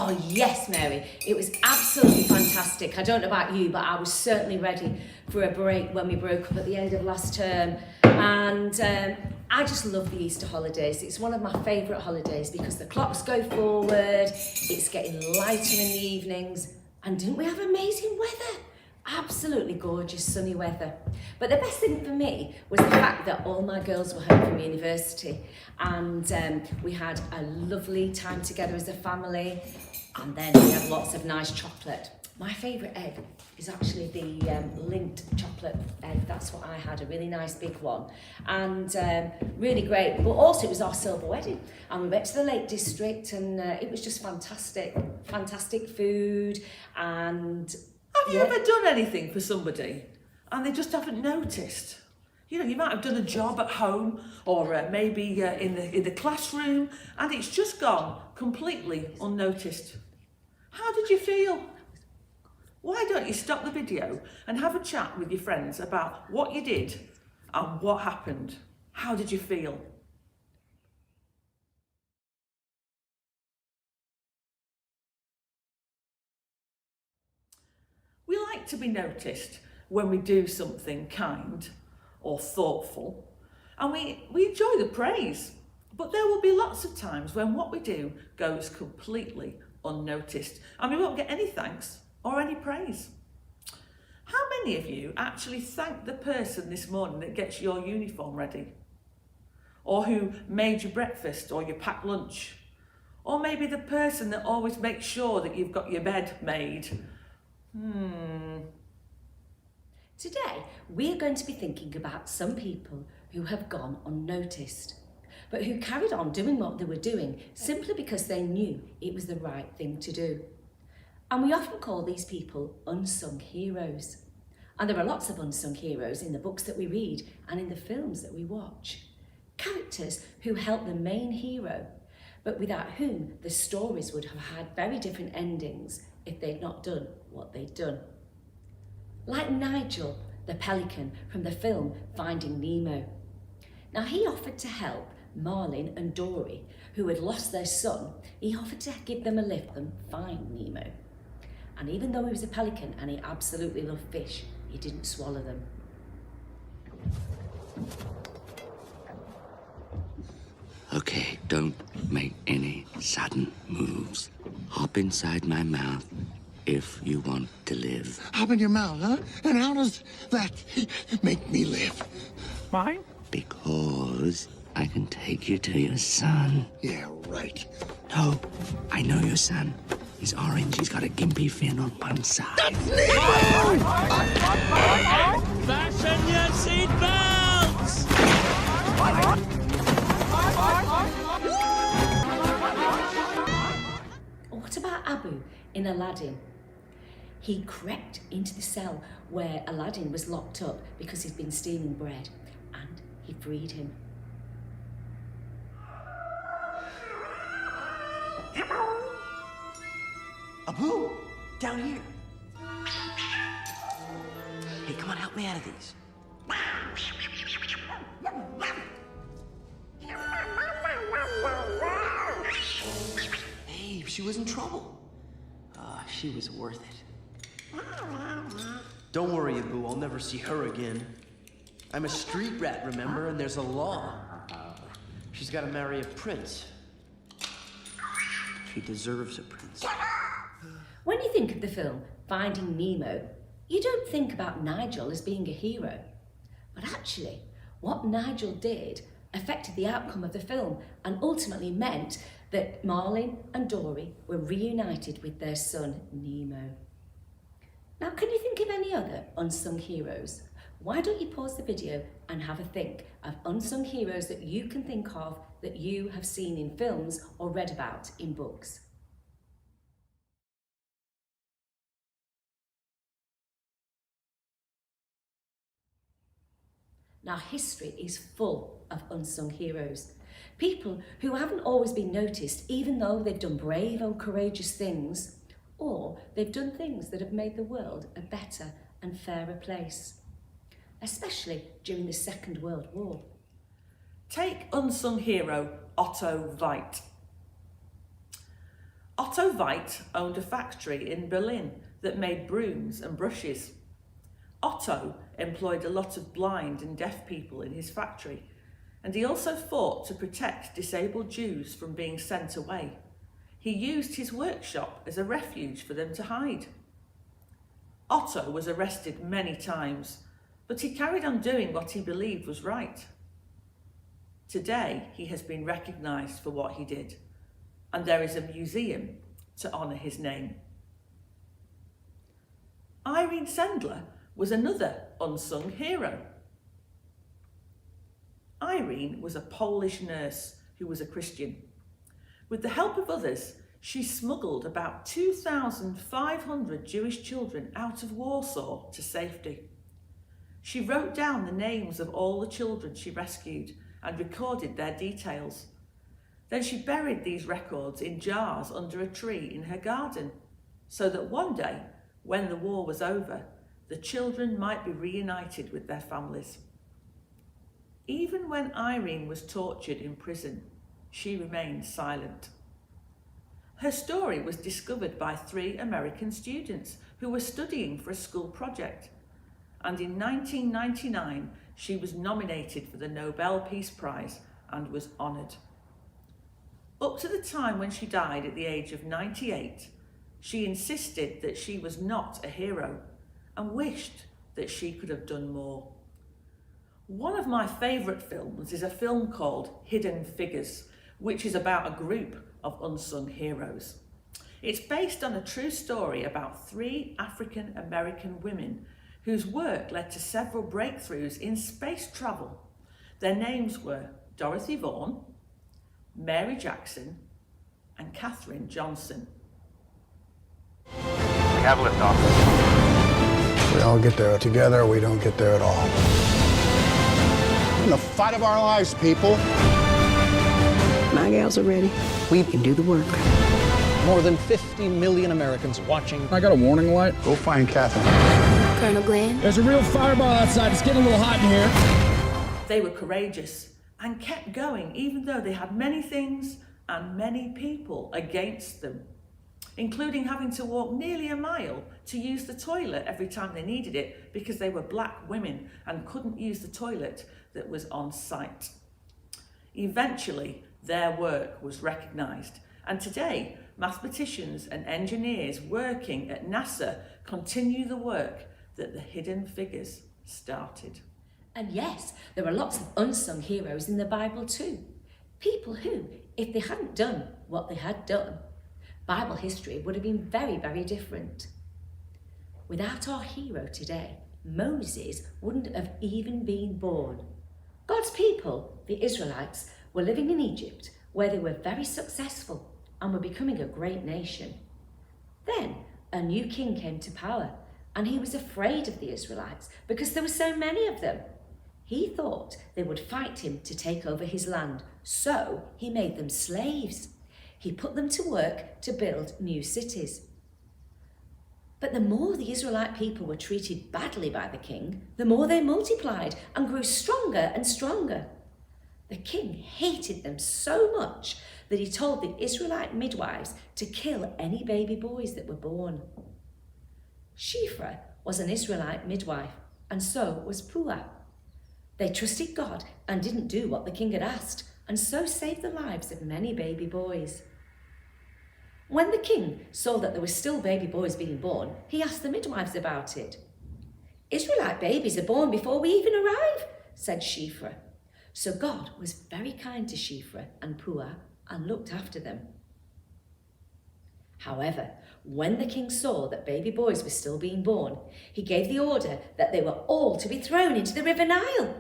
Oh yes, Mary, it was absolutely fantastic. I don't know about you, but I was certainly ready for a break when we broke up at the end of last term. And I just love the Easter holidays. It's one of my favourite holidays because the clocks go forward, it's getting lighter in the evenings, and didn't we have amazing weather? Absolutely gorgeous sunny weather. But the best thing for me was the fact that all my girls were home from university, and we had a lovely time together as a family, and then we had lots of nice chocolate. My favourite egg is actually the linked chocolate egg. That's what I had, a really nice big one, and really great. But also it was our silver wedding, and we went to the Lake District, and it was just fantastic. Fantastic food. And have you ever done anything for somebody and they just haven't noticed? You know, you might have done a job at home or maybe in the classroom, and it's just gone completely unnoticed. How did you feel? Why don't you stop the video and have a chat with your friends about what you did and what happened? How did you feel? We like to be noticed when we do something kind or thoughtful, and we enjoy the praise. But there will be lots of times when what we do goes completely unnoticed and we won't get any thanks or any praise. How many of you actually thanked the person this morning that gets your uniform ready? Or who made your breakfast or your packed lunch? Or maybe the person that always makes sure that you've got your bed made? Today, we're going to be thinking about some people who have gone unnoticed, but who carried on doing what they were doing simply because they knew it was the right thing to do. And we often call these people unsung heroes. And there are lots of unsung heroes in the books that we read and in the films that we watch. Characters who help the main hero, but without whom the stories would have had very different endings if they'd not done what they'd done. Like Nigel, the pelican from the film Finding Nemo. Now he offered to help Marlin and Dory, who had lost their son. He offered to give them a lift and find Nemo. And even though he was a pelican and he absolutely loved fish, he didn't swallow them. Okay, don't make any sudden moves. Hop inside my mouth if you want to live. Hop in your mouth, huh? And how does that make me live? Mine? Because I can take you to your son. Yeah, right. No, I know your son. He's orange. He's got a gimpy fin on one side. That's Nemo! Fasten your seatbelts! What about Abu in Aladdin? He crept into the cell where Aladdin was locked up because he'd been stealing bread, and he freed him. Abu, down here. Hey, come on, help me out of these. Hey, she was in trouble. She was worth it. Don't worry, Abu, I'll never see her again. I'm a street rat, remember? And there's a law. She's got to marry a prince. She deserves a prince. When you think of the film Finding Nemo, you don't think about Nigel as being a hero. But actually, what Nigel did affected the outcome of the film and ultimately meant that Marlin and Dory were reunited with their son, Nemo. Now, can you think of any other unsung heroes? Why don't you pause the video and have a think of unsung heroes that you can think of that you have seen in films or read about in books? Now, history is full of unsung heroes. People who haven't always been noticed, even though they've done brave and courageous things, or they've done things that have made the world a better and fairer place, especially during the Second World War. Take unsung hero Otto Wight. Otto Veit owned a factory in Berlin that made brooms and brushes. Otto employed a lot of blind and deaf people in his factory, and he also fought to protect disabled Jews from being sent away. He used his workshop as a refuge for them to hide. Otto was arrested many times, but he carried on doing what he believed was right. Today, he has been recognised for what he did, and there is a museum to honour his name. Irene Sendler was another unsung hero. Irene was a Polish nurse who was a Christian. With the help of others, she smuggled about 2,500 Jewish children out of Warsaw to safety. She wrote down the names of all the children she rescued and recorded their details. Then she buried these records in jars under a tree in her garden, so that one day, when the war was over, the children might be reunited with their families. Even when Irene was tortured in prison, she remained silent. Her story was discovered by 3 American students who were studying for a school project, and in 1999 she was nominated for the Nobel Peace Prize and was honoured. Up to the time when she died at the age of 98, she insisted that she was not a hero and wished that she could have done more. One of my favourite films is a film called Hidden Figures, which is about a group of unsung heroes. It's based on a true story about 3 African American women whose work led to several breakthroughs in space travel. Their names were Dorothy Vaughan, Mary Jackson, and Katherine Johnson. We have liftoff. We all get there together, we don't get there at all. In the fight of our lives, people. My gals are ready. We can do the work. More than 50 million Americans watching. I got a warning light. Go find Catherine. Colonel Glenn. There's a real fireball outside. It's getting a little hot in here. They were courageous and kept going even though they had many things and many people against them, including having to walk nearly a mile to use the toilet every time they needed it because they were black women and couldn't use the toilet that was on site. Eventually, their work was recognised, and today, mathematicians and engineers working at NASA continue the work that the Hidden Figures started. And yes, there are lots of unsung heroes in the Bible too. People who, if they hadn't done what they had done, Bible history would have been very, very different. Without our hero today, Moses wouldn't have even been born. God's people, the Israelites, were living in Egypt, where they were very successful and were becoming a great nation. Then a new king came to power, and he was afraid of the Israelites because there were so many of them. He thought they would fight him to take over his land, so he made them slaves. He put them to work to build new cities. But the more the Israelite people were treated badly by the king, the more they multiplied and grew stronger and stronger. The king hated them so much that he told the Israelite midwives to kill any baby boys that were born. Shiphrah was an Israelite midwife, and so was Puah. They trusted God and didn't do what the king had asked, and so saved the lives of many baby boys. When the king saw that there were still baby boys being born, he asked the midwives about it. "Israelite babies are born before we even arrive," said Shiphrah. So God was very kind to Shiphrah and Puah and looked after them. However, when the king saw that baby boys were still being born, he gave the order that they were all to be thrown into the River Nile.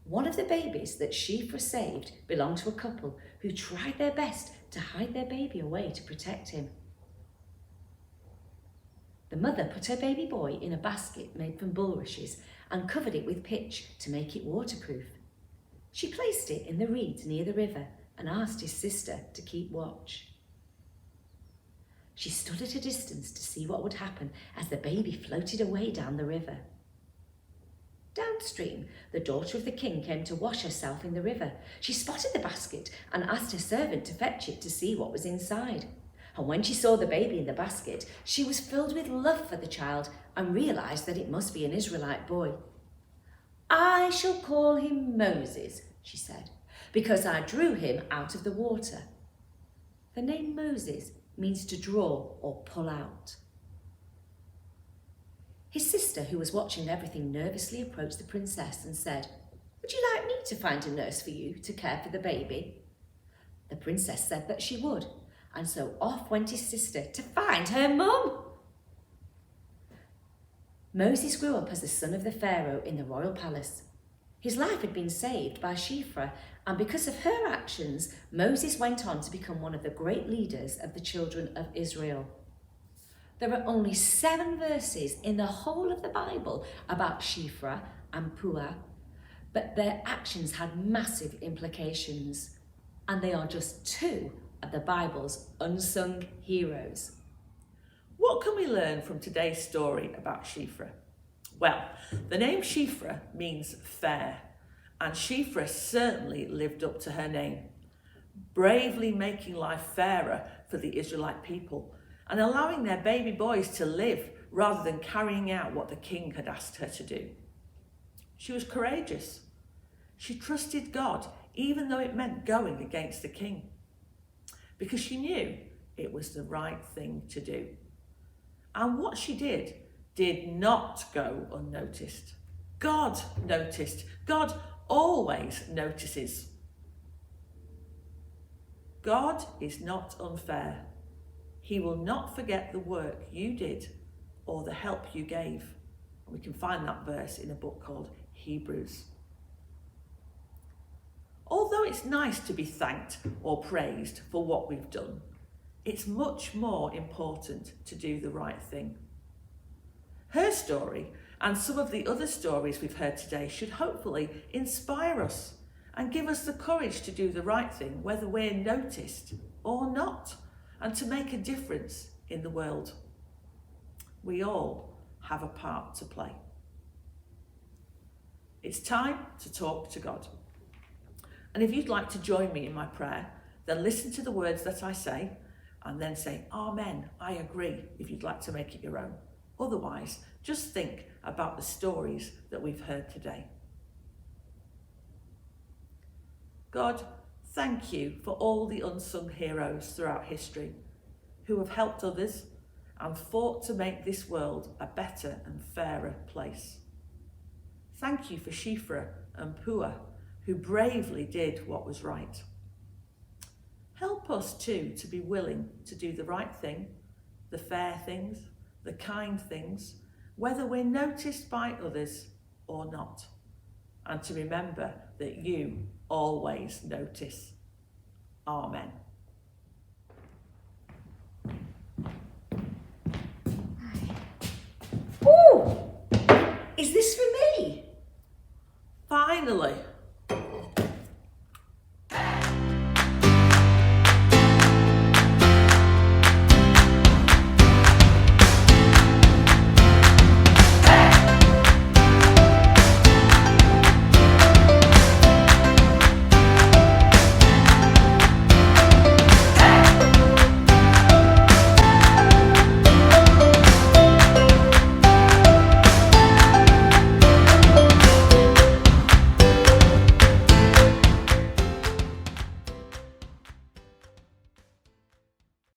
One of the babies that Shiphrah saved belonged to a couple who tried their best to hide their baby away to protect him. The mother put her baby boy in a basket made from bulrushes and covered it with pitch to make it waterproof. She placed it in the reeds near the river and asked his sister to keep watch. She stood at a distance to see what would happen as the baby floated away down the river. Downstream, the daughter of the king came to wash herself in the river. She spotted the basket and asked her servant to fetch it to see what was inside. And when she saw the baby in the basket, she was filled with love for the child and realised that it must be an Israelite boy. "I shall call him Moses," she said, "because I drew him out of the water." The name Moses means to draw or pull out. His sister, who was watching everything, nervously approached the princess and said, "Would you like me to find a nurse for you to care for the baby?" The princess said that she would, and so off went his sister to find her mum. Moses grew up as the son of the Pharaoh in the royal palace. His life had been saved by Shiphrah, and because of her actions, Moses went on to become one of the great leaders of the children of Israel. There are only 7 verses in the whole of the Bible about Shiphrah and Puah, but their actions had massive implications, and they are just 2 of the Bible's unsung heroes. What can we learn from today's story about Shiphrah? Well, the name Shiphrah means fair, and Shiphrah certainly lived up to her name, bravely making life fairer for the Israelite people and allowing their baby boys to live rather than carrying out what the king had asked her to do. She was courageous. She trusted God, even though it meant going against the king, because she knew it was the right thing to do. And what she did not go unnoticed. God noticed. God always notices. God is not unfair. He will not forget the work you did or the help you gave. We can find that verse in a book called Hebrews. Although it's nice to be thanked or praised for what we've done, it's much more important to do the right thing. Her story and some of the other stories we've heard today should hopefully inspire us and give us the courage to do the right thing, whether we're noticed or not, and to make a difference in the world. We all have a part to play. It's time to talk to God. And if you'd like to join me in my prayer, then listen to the words that I say and then say, "Amen, I agree," if you'd like to make it your own. Otherwise, just think about the stories that we've heard today. God, thank you for all the unsung heroes throughout history who have helped others and fought to make this world a better and fairer place. Thank you for Shiphrah and Puah, who bravely did what was right. Help us too to be willing to do the right thing, the fair things, the kind things, whether we're noticed by others or not, and to remember that you always notice. Amen. Ooh! Is this for me? Finally.